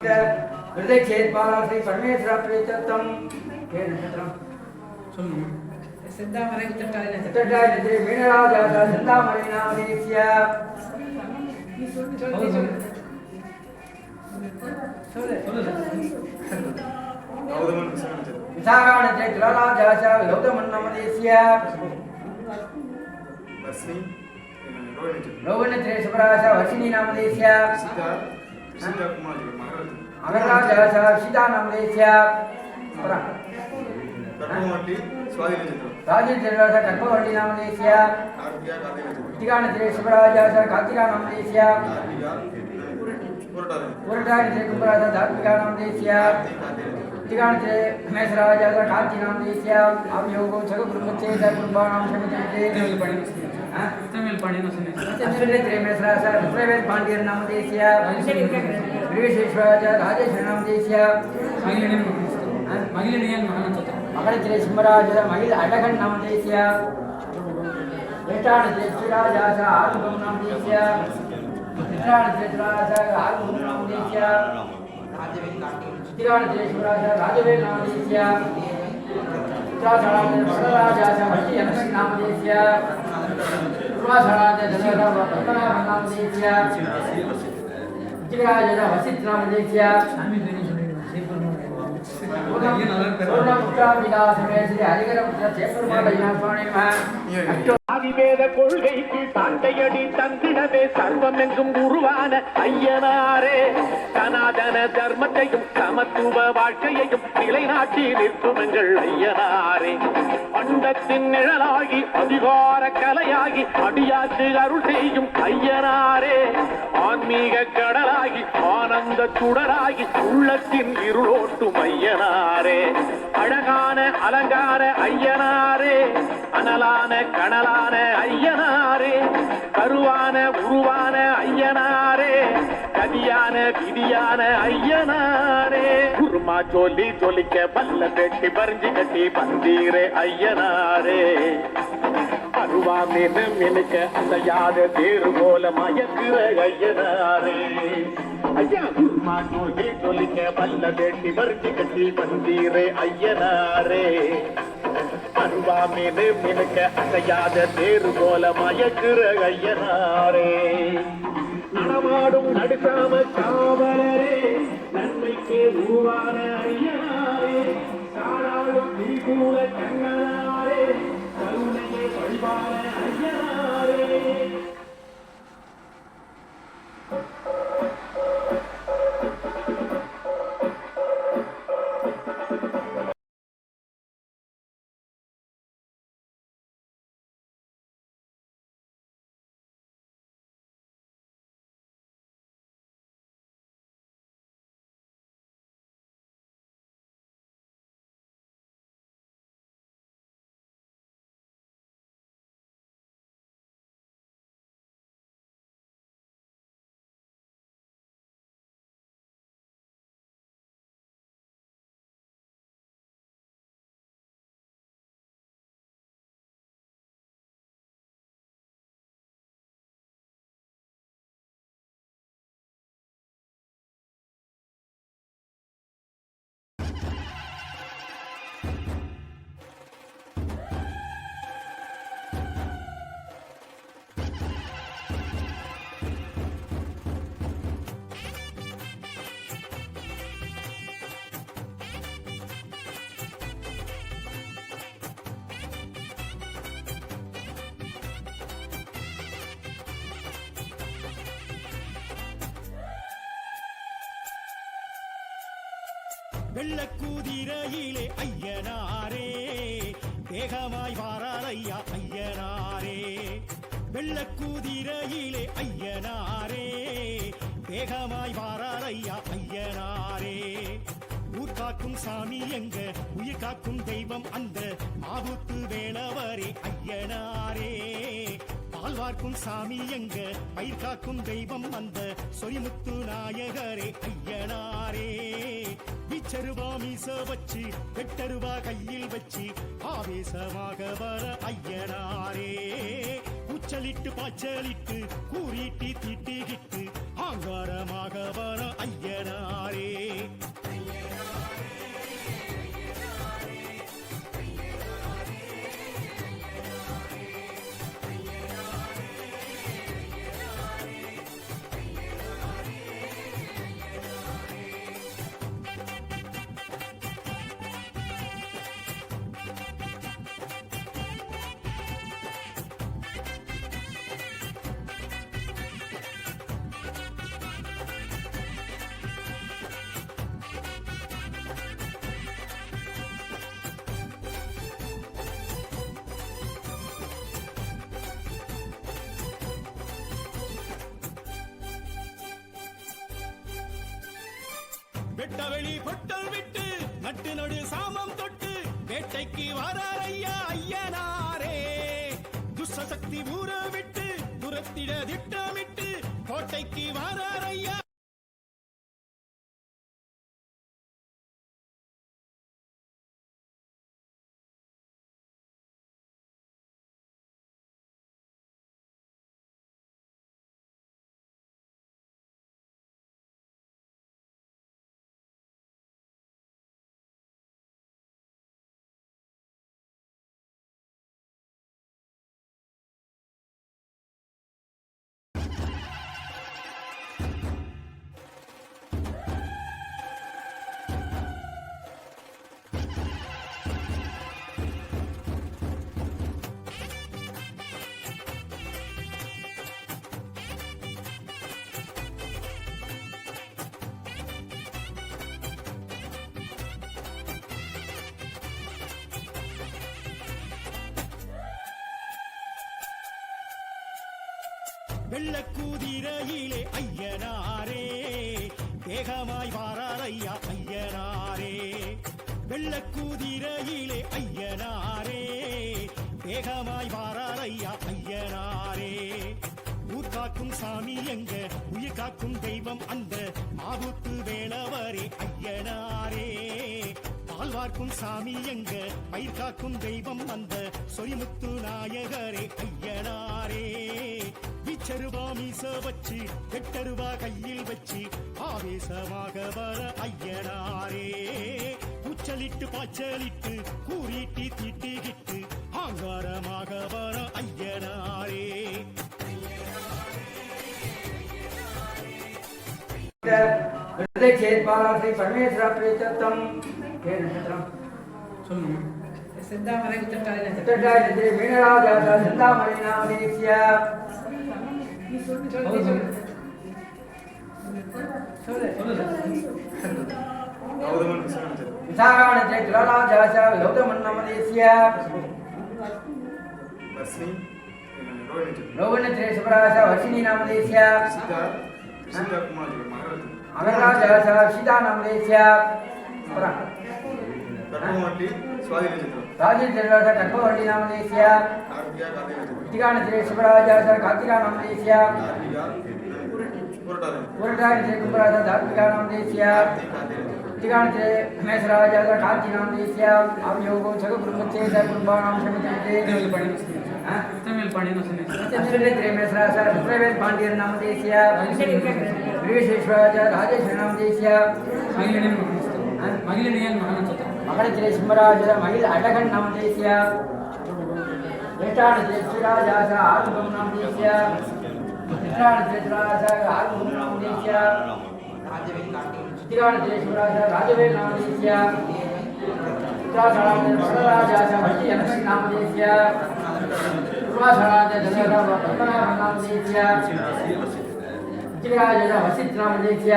हृदय छेद बाला श्री परमेश्वर प्रेतत्वम के नक्षत्रम सुन सिद्धामरे उत्तरायण मीनराजा सिद्धामरे नामदेस्य विशाखानक्षत्रे तुलाराजा गौतमन नामदेस्य रोहिणक्षत्रे शुभराजा वर्षिणी नामदेस्य अगरराजा सीता नामदेस्य राजेन्द्रराजा कर्पवल्ली नामदेस्य कृतिकानक्षत्रे शुभराजा कार्तिका नामदेस्य पुरटानक्षत्रे कुंभराजा धार्मिका नामदेस्य कृतिकानक्षत्रे मेषराजा कांति नामदेस्य अवयोगो जगुरुमुच्चेत कुंभानां समिते नक्षत्रे मेषराजा रुद्रवेल पांड्यन नामदेस्य विश्वेश्वराजा राजेश्वर नामदेस्य मकरक्षत्रे सिंहराजा महिल अडगन नामदेस्य ज्येष्ठानक्षत्रे श्रीराजा आरुगम नामदेस्य चित्रानक्षत्रे आरुगम नामदेस्य चित्रानक्षत्रे शिवराजा राजवेल नामदेस्य चित्राषाढाजा वल्ली यमन नामदेस्य पूर्वाषाढाजा जलधर पद्मनाभ नामदेस्य चित्राराजा वसिष्ठ नामदेस्य ஆதிவேத கொள்கைக்கு தந்தையடி தந்திடமே சர்வமெங்கும் உருவான ஐயனாரே சனாதன தர்மத்தையும் சமத்துவ வாழ்க்கையையும் நிலைநாட்டி நிற்கும் எங்கள் ஐயனாரே பண்டத்தின் நிழலாகி அதிகார கலையாகி அடியாற்று அருள் செய்யும் ஐயனாரே ஆன்மீக கடலாகி ஆனந்த சுடராகி உள்ளத்தின் இருளோட்டும் ஐயனாரே அழகான அலங்கார ஐயனாரே அனலான கனலான ஐயனாரே கருவான உருவான ஐயனாரே கதியான விதியான ஐயனாரே குருமா சொல்லி சொல்லிக்க பல்ல பெட்டி பறிஞ்சு கட்டி பந்தீரே ஐயனாரே அருவா மீது மினுக்க அசையாத தேரு போல மயக்குற ஐயனாரே ஐயா குருமா சொல்லி சொல்லிக்க பல்ல பெட்டி பறிஞ்சு கட்டி பந்தீரே ஐயனாரே அருவா மீது மினுக்க அசையாத தேரு போல மயக்குற ஐயனாரே நடமாடும் நடுக்காம காவலரே நன்மைக்கு உருவான ஐயனாரே சாடாடும் திரிகூல கண்ணனாரே கருணையை வழிபான ஐயனாரே வெள்ளக்கூதிரையிலே ஐயனாரே வேகமாய் வாராரையா ஐயனாரே வெள்ளக்கூதிரையிலே ஐயனாரே வேகமாய் வாராரையா ஐயனாரே ஊர் காக்கும் சாமி எங்க உயிர் காக்கும் தெய்வம் அந்த மாவுத்து வேளவரே ஐயனாரே பால்வார்க்கும் சாமி எங்க பயிர் காக்கும் தெய்வம் அந்த சொரிமுத்து நாயகரே ஐயனாரே விச்சருவா மீச வச்சு வெட்டருவா கையில் வச்சு ஆவேசமாக வர ஐயனாரே உச்சலிட்டு பாச்சலிட்டு கூறிட்டு திட்டிகிட்டு ஆங்காரமாக வர ஐயனாரே வெட்டவெளி பொட்டல் விட்டு நட்டு நடு சாமம் தொட்டு வேட்டைக்கு வராரையா ஐயனாரே. துஷ்டசக்தி ஊற விட்டு துரத்திட திட்டமிட்டு கோட்டைக்கு வராரையா. வெள்ளக்கூதிரையிலே ஐயனாரே வேகமாய் வாராரையா ஐயனாரே. வெள்ளக்கூதிரையிலே ஐயனாரே வேகமாய் வாராரையா ஐயனாரே. ஊர்காக்கும் சாமி எங்க உயிர் காக்கும் தெய்வம் அந்த ஆபத்து வேளவரே ஐயனாரே. பால்வார்க்கும் சாமி எங்க பயிர் காக்கும் தெய்வம் அந்த சொரிமுத்து நாயகரே ஐயனாரே. விச்சருவா மீச வச்சு வெட்டருவா கையில் வச்சு ஆவேசமாக வர ஐயனாரே. உச்சலிட்டு பாய்ச்சலிட்டு கூறிட்டு தீட்டிக்கிட்டு ஆங்காரமாக வர ஐயனாரே. श्री परमेश्वर प्रीतम सिद्धामरे मीनराजा सिद्धामरे नामदेश्य विशाखानक्षेत्रराजा गौतमन्नामदेश्य रोहणक्षेत्रराजा वर्षिणी नामदेश्य अगरराजा सीता नामदेश्य राजेन्द्रराजा कर्पवल्ली नामदेश्य शिवराजा कार्तिका नामदेश्य पुरटानक्षे कुंभराजा धार्मिका नामदेश्य टिकाणक्षे मेषराजा कांची नामदेश्य अवयोगो जगकुरुमच्छे कुटुंबानां समिते मेषराजा रुद्रवेद पांड्यन नामदेश्य विश्वेश्वराजा राजेश्वर नामदेश्य मगरक्षे सिंहराजा महिल अडगन नामदेश्य श्रीराजा आरुगम नामदेश्य राजा आरुगम नामदेश्य शिवराजा राजवेल नामदेश्य राजा भट्टी जनक नामदेश्य राजा नामदेश्य राजा वसित नामदेश्य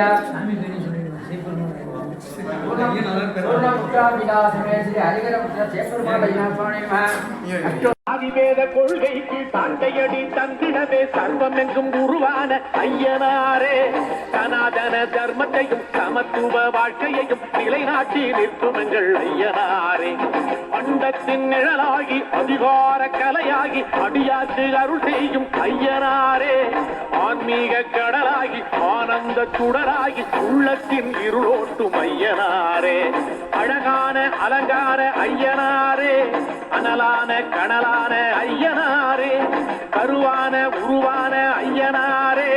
அதிவேத கொள்கைக்கு தாண்டையடி தந்திடவே சர்வமெங்கும் உருவான ஐயனாரே. சனாதன தர்மத்தையும் சமத்துவ வாழ்க்கையையும் நிலைநாட்டி நிற்கும் எங்கள் ஐயனாரே. பண்டத்தின் நிழலாகி அதிகார கலையாகி அடியாற்று அருள் செய்யும் ஐயனாரே. ஆன்மீக கடலாகி ஆனந்த சுடராகி உள்ளத்தின் இருளோட்டும் ஐயனாரே. அழகான அலங்கார ஐயனாரே. அனலான கனலான ஐயனாரே. கருவான உருவான ஐயனாரே.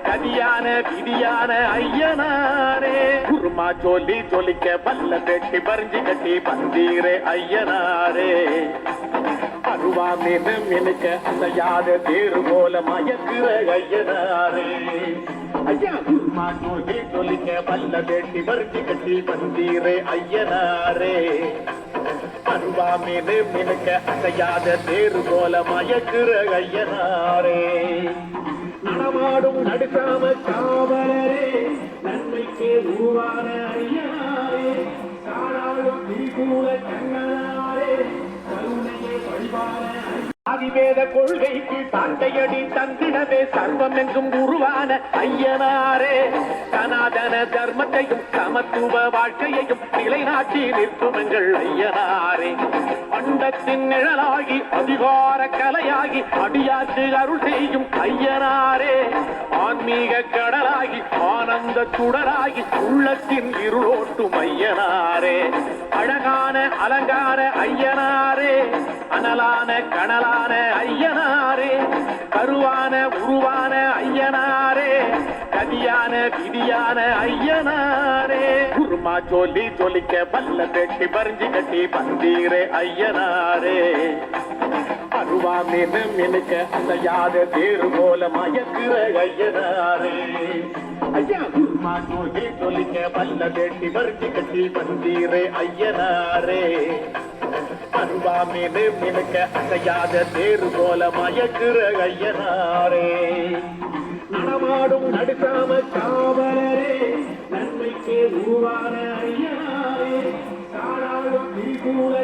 கதியான விதியான ஐயனாரே. குருமா சொல்லி சொல்லிக்க பல்ல பெட்டி பறிஞ்சு கட்டி பந்தீரே ஐயனாரே. அருவா மீது மினுக்க அசையாத தேரு போல மயக்குற ஐயனாரே. ஐயா குருமா சொல்லி சொல்லிக்க பல்ல பெட்டி பறிஞ்சு கட்டி பந்தீரே ஐயனாரே. அருவா மீது மினுக்க அசையாத தேரு போல மயக்குற ஐயனாரே. நடமாடும் நடுக்காம காவலரே. நன்மைக்கு உருவான ஐயனாரே. காணாடும் திரிகூல கண்ணனாரே. கருணையை வழிபான சாதிவேத கொள்கைக்கு தாண்டையடி தந்திடவே சர்வம் எங்கும் உருவான ஐயனாரே சனாதன தர்மத்தையும் சமத்துவ வாழ்க்கையையும் நிலைநாட்டி நிற்கும் எங்கள் ஐயனாரே பண்டத்தின் நிழலாகி அதிகார கலையாகி அடியாற்று அருள் செய்யும் ஐயனாரே ஆன்மீக கடலாகி ஆனந்த சுடராகி உள்ளத்தின் இருளோட்டும் ஐயனாரே அழகான அலங்கார ஐயனாரே அனலான கனலான ஐயனாரே கருவான உருவான ஐயனாரே கதியான விதியான ஐயனாரே குருமா சொல்லி சொல்லிக்க வல்ல பெட்டி பறிஞ்சு கட்டி பந்தீரே ஐயனாரே அருவா மீனு மினுக்க அந்த யாத தேரு போல மயக்குற ஐயனாரே ஐயா குருமா சொல்லி சொல்லிக்க வல்ல பெட்டி பறிஞ்சு கட்டி பந்தீரே ஐயனாரே அருவா மீனு மினுக்க அசையாத தேரு போல மயக்குற ஐயனாரே நடமாடும் நடுக்காம காவலரே நன்மைக்கு உருவான ஐயனாரே காணாடும் திரிகூல